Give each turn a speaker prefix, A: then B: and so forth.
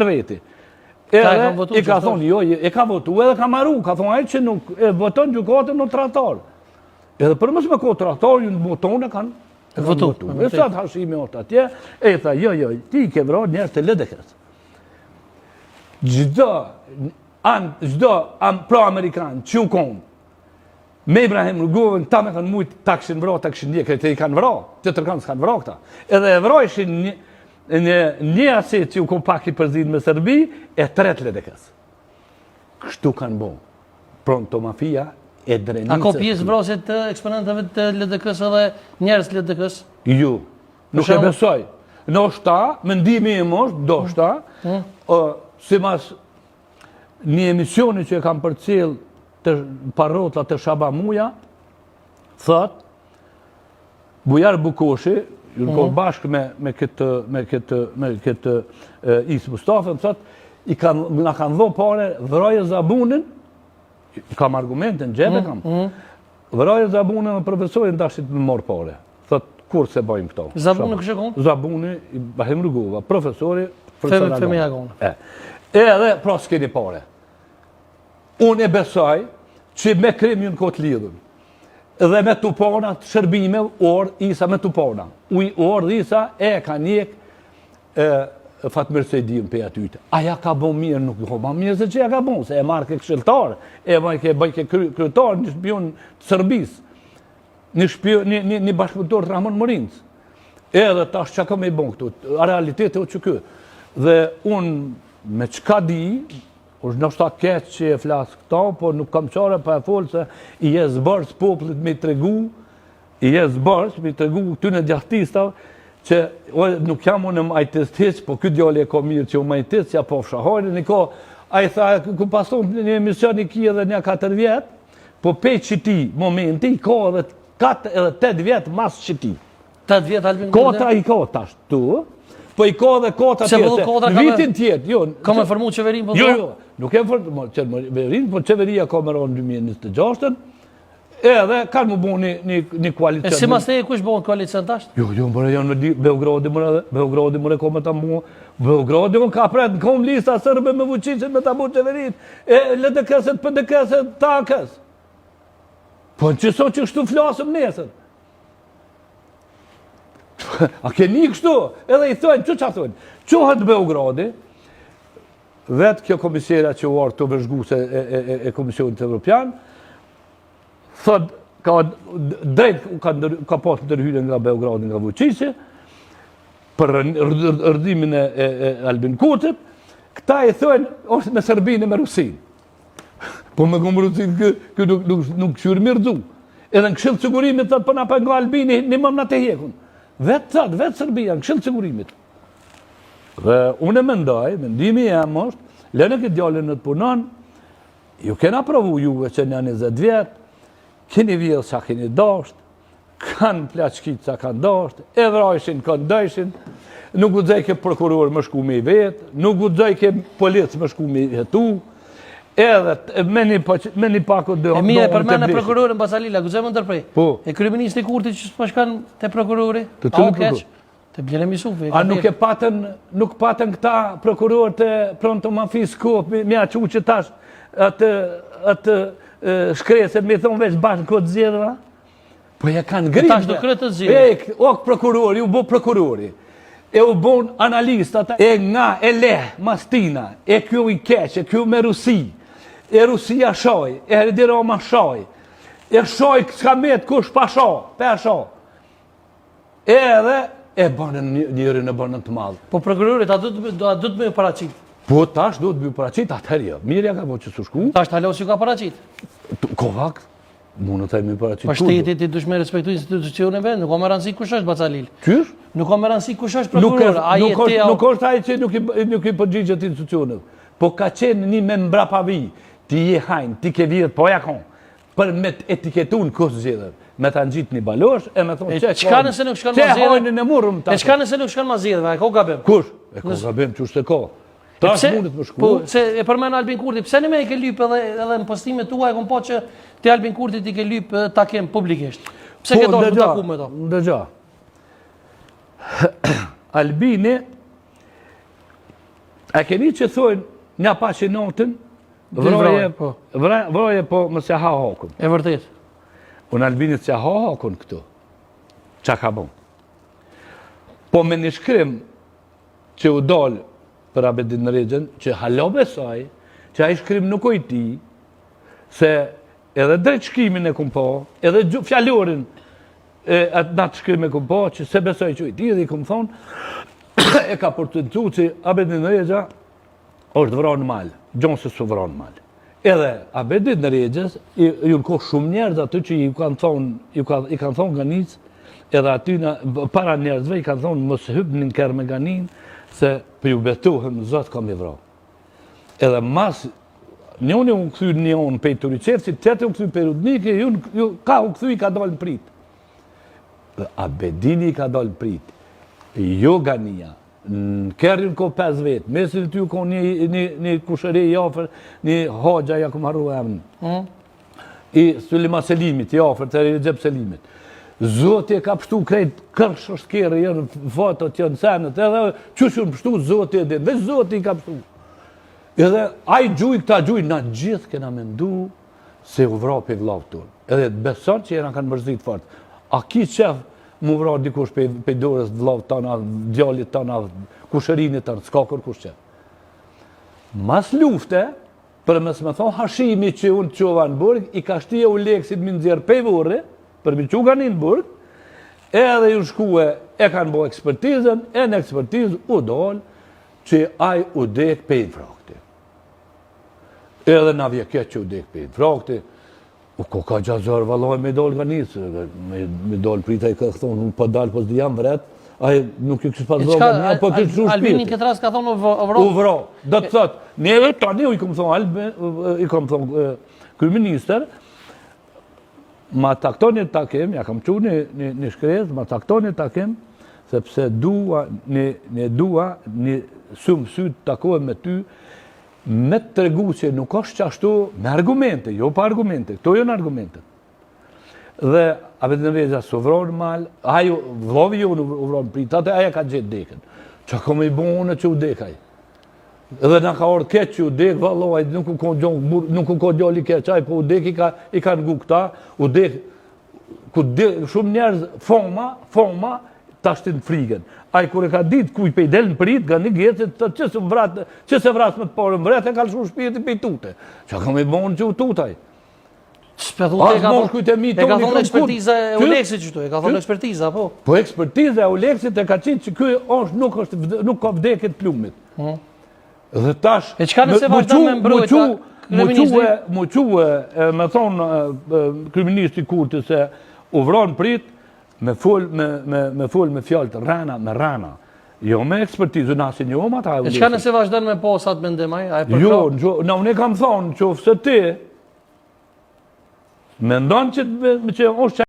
A: treti. Edhe i ka thonë, jo, e ka votu, edhe ka marru, ka thonë, që nuk e voton gjukatën në traktar. Edhe për mësë me ko traktar, ju në votonë e kanë votu. E sa të hashimi orë atje, e tha, jo, ti i ke vra njerës të LDK-s. Gjdo pro-Amerikanë që u konë, me Ibrahim Rugovën, ta me kanë mujtë ta këshin vra, ta këshin ndje, këte i kanë vra, që tërkanë s'kanë vra këta. Edhe e vrajshin një asit që u kom pak i përzin me Serbi, e tret LDK-s. Kështu kanë bo. Pronto mafia e drenicës.
B: A ko pjesë vrasit të eksponentëve të LDK-s edhe njerës LDK-s?
A: Ju, nuk e besoj. Në shta, mëndimi e mosh, do shta, si mas një emisioni që e kam për cilë të parrota të Shabamuja, thët, Bujar Bukoshi, ju në kohë bashkë me këtë Isë Mustafa, më thët, nga kanë dho pare, vëroje Zabunin, kam argumentin, gjebe kam, vëroje Zabunin dhe profesorin dashit me morë pare. Thët, kur se bajmë këto?
B: Zabunin kështë e konë?
A: Zabunin, Bahim Rugova, profesori,
B: Femija konë.
A: Edhe, pra s'keni pare. Unë e besoj që me krim ju në kotë lidhën. Dhe me tupona të shërbime, orë Isa me tupona. Orë Isa e ka njek Fatmir Sejdiun për atyte. Aja ka bon mirë, nuk do ma mirë se që ja ka bon, se e marrë ke këshiltar, e bëjke kryetar një shpion të Sërbis, një bashkëpunëtor të Ramon Morinc. Edhe tash që ka me i bon këtu, a realitete o që kë. Dhe unë me qka di, është nështë ta keqë që e flasë këta, po nuk kam qare pa e folë se i e zbërës poplit me i tregu, i e zbërës me i tregu këty në gjahtistav, që nuk jam unë majtës tësë, po këtë djali e ko mirë që u majtës, që ja po fshahojnë, një ko, a i tha, ku pason një emision i ki edhe një 4 vjetë, po pe që ti, momenti, i ko edhe 4 edhe 8 vjetë mas që ti.
B: 8 vjetë Albin Kurdi?
A: Kota i ko tash, tu, po i ko edhe kota tjetë, në vitin tjetë, jo.
B: Ka me formu qeverin po
A: të? Jo, nuk e formu qeverin, po qeveria ka me ronë 2026, edhe kanë më bu një koalicion.
B: E si mas te e kush bu në koalicion tashtë?
A: Jo, mërë janë në Beogradi mërë ko me ta mu, Beogradi më ka pret në kom lista sërbe me vëqicin me ta bu qeverin, e LDK-sët për DK-sët takës. Po në qëso që kështu flasëm nesër. A ke një kështu, edhe i thojnë, që thojnë? Qohet Beogradi, vetë kjo komisera që uarë të vëzhguse e Komisionit Evropian, thot, drejt ka pas ndërhyrje nga Beogradi nga Vučići, për rëdimin e Albin Kurtit, këta i thojnë, është me Serbinë e me Rusin. Po me këmë Rusin, kë nuk qyrë mirë dhu. Edhe në këshillë sigurimit, thot, për nga për nga Albini, një më në të hjekun. Vetë Serbia, në këshillë sigurimit. Dhe unë e mendoj, mendimi jam është, lene këtë djallin në të punon, ju kena provu juve që një 20 vjetë, keni vjedhë sa keni dasht, kanë plaçkit sa kanë dasht, e vrajshin, kanë dëshin, nuk u dzejke prokuror më shku me i vetë, nuk u dzejke policë më shku me i jetu, edhe me një pako dhe...
B: E mija e përmene prokurorën Basalila, guzë më ndërprej.
A: Po.
B: E kryeministri Kurti që s'pashkan të prokurori?
A: Të të prokurori?
B: Të Bjele Misufi.
A: A nuk patën këta prokuror të pronto mafis ko, me a që që tash atë shkresën me thonë veç bashkë këtë zjedhëva? Po e kanë grimë.
B: Tash do kretë të zjedhë.
A: O prokurori, u bo prokurori. E u bon analistat, e nga, e le, mastina, e kjo i keq, e kjo me Rusi, e Rusia shoj, e Roma shoj, e shoj s'ka met kush pa shoj, pe shoj. Edhe, e banën njëri në banën të madhë.
B: Po prokurorit, a du të me paracit?
A: Po tash du të me paracit, atëherja, mirja ka po që su shku.
B: Tash t'halos ju ka paracit?
A: Kovak, mundë të me paracit.
B: Pa shteti ti dush me respektu institucioneve, nuk ka me rëndësi kush është Bacalil.
A: Qysh?
B: Nuk ka me rëndësi kush është prokuror.
A: Nuk është ai që nuk i përgjigjet institucionet. Po ka qenë një me mbrapavi, ti je hajnë, ti ke vjetë, po ja kon, për me etiketun kësë zjedhër. Me ta në gjitë një balosh, e me thonë që
B: nëse nuk shkan ma zjedhë? E qka nëse nuk shkan ma zjedhë, e ko gabim?
A: Kush? E ko gabim, që shte ko? Tash mundet më shku?
B: Po, se e përmen Albin Kurti, pse në me i ke lypë edhe në postimet tua e kom po që ti Albin Kurti ti ke lypë takim publikisht? Pse ke dorë të taku me to?
A: Dëgja. Albini A keni që thojnë një pashe notën, vroje po më se ha hakun.
B: E vërtet.
A: Unë Albinit se ha hakun këtu. Qa ka bon? Po me një shkrim që u dalë për Abedin Rexhen, që halo besoj, që a i shkrim nuk o i ti, se edhe drejt shkrimin e kumë po, edhe fjallorin atë natë shkrim e kumë po, që se besoj që i ti, edhe i kumë thonë, e ka përtëncu që Abedin Rexha është vranë malë, gjonë se su vranë malë. Edhe Abedin Rexhes, ju në kohë shumë njerëz aty që i kanë thonë Ganis, edhe aty para njerëzve i kanë thonë mos hypni në kerë me Ganin, se për ju betohem, Zotë kam i vra. Edhe mas, njoni u këthy njën për i Turiqerësit, tete u këthy për Rudnike, ka u këthy i ka dalë në prit. Abedini i ka dalë në prit. Jo Gania, në kërën ko 5 vetë, mesin të ju ko një kushëri i afer, një hoxha ja ku marru e emnë. I Sulima Selimit, i afer, të Recep Selimit. Zoti e ka pështu krejt kërsh është kjerë, jënë fotot, jënë senet, edhe që shumë pështu, Zoti e din, veç Zoti i ka pështu. Edhe aj gjuj, këta gjuj, na gjithë kena mendu se u vra për vlavë tonë. Edhe beson që jena kanë mërzit fort. A ki qef mu vra dikush për dorës vlavë tona, djallit tona, kushërinit tona, s'ka kërkush qef. Mas lufte, për mes me thonë Hashimi që unë qova në burg, i ka shtije u leksit më nëzirë pej vorë, për mi që Ganin burg, edhe ju shkue e kanë bo ekspertizën, e në ekspertizë u dollë që aj u dek pe i frakti. Edhe na vje keq që u dek pe i frakti, u ko ka gjazor valoj me dollë Ganis, me dollë prita i ka thonë, unë po dalë, po s'di jam vret, aj nuk i kështë pas zoga një, po kështë shu shpirti.
B: Albini këtë ras ka thonë u vro?
A: U vro, do të thotë, neve tani u i kom thonë kryeminister, ma taktoni të takim, ja kam qu një shkres, ma taktoni të takim, sepse dua një shumë sy të takohem me ty, me të tregu që nuk është qashtu me argumente, jo pa argumente, këto jo në argumente. Dhe Abedin Rexha së vronë malë, ajo, vlovi jo në vronë pritate, aja ka gjithë deken. Qa kom i bonë që u dekaj. Edhe nga ka orë keq që u dek, valoj, nuk u ko gjalli keqaj, po u dek i ka ngu këta, u dek, shumë njerëz, foma, ta shtin frigen. Aj, kur e ka ditë kuj pe i del në prit, ga një gjetët, që se vrasë me të parë në vret, e ka lëshu shpirti pe i tute. Qa kam i bonë që u tutaj.
B: E ka thonë ekspertiza e Uleksit qëtu, e ka thonë ekspertiza, po?
A: Po ekspertiza e Uleksit e ka qitë që kjo nuk ka vdekit plumit. Dhe tash...
B: E qka nëse vazhdan me mbrojta kryeministri?
A: Mu quë, me thonë kryeministri Kurti se u vronë prit, me full me fjallë të rana, me rana. Jo me ekspertizë, nasi një oma ta e Uleksit.
B: E qka nëse vazhdan me posat me ndemaj?
A: Jo, unë e kam thonë që ofse ti, me ndonë që është